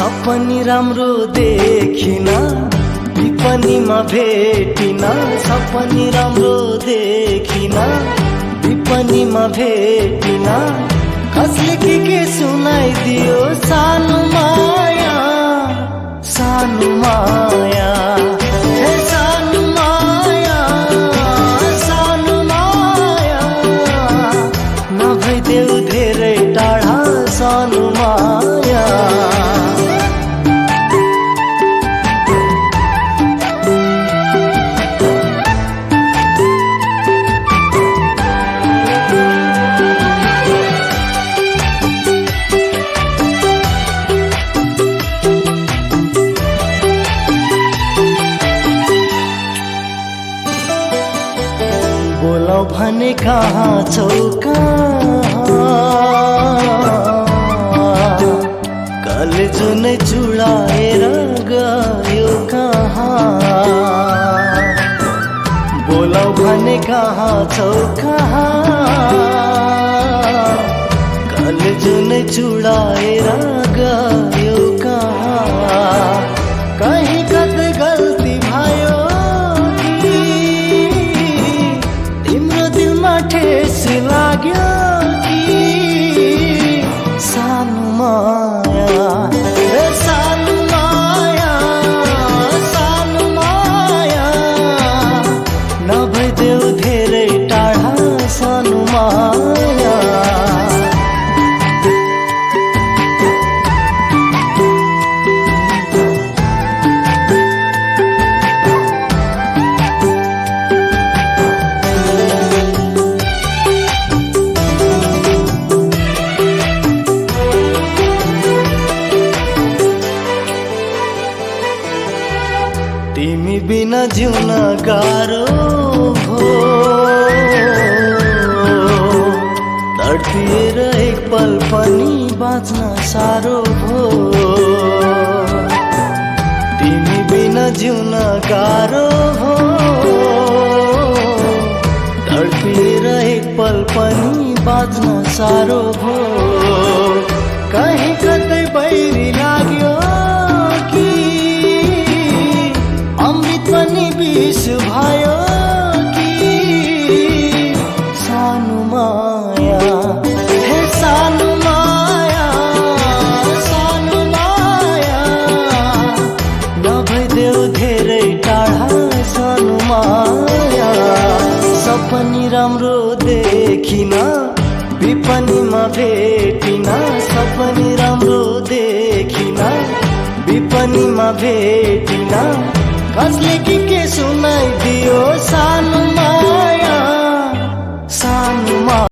सपनी राम्रो देखिन विपनीमा भेटिन सपनी राम्रो देखिन विपनीमा भेटिन कसले के सुनाइदियो सानो माया सानो माया हे सानो माया सानो माया नभइदेऊ धेरै टाढा सानो माया बोलाऊ भने कहाँ छौ कलेजो नै चुडाएर गयो कहाँ बोलाऊ भने कहाँ छौ कलेजो नै चुडाएर गयो कहाँ कहीं कतै गल्ती भयो ठेस लाग्यो कि सानो माया रे सानो माया सानो माया नभइदेऊ धेरै टाढा सानो माया तिमी बिना जिउन गाह्रो भो तडपिएर एक पल पनि बाँच्न साह्रो भो तिमी बिना जिउन गाह्रो भो तडपिएर एक पल पनि बाँच्न साह्रो भो कहीँ कतै बैरी लाग्यो पनि विष भयो कि सानो माया हे सानो माया सानो माया नभइदेऊ धेरै टाढा सानो माया सपनी राम्रो देखिन विपनीमा भेटिन सपनी राम्रो देखिन विपनीमा भेटिन कसले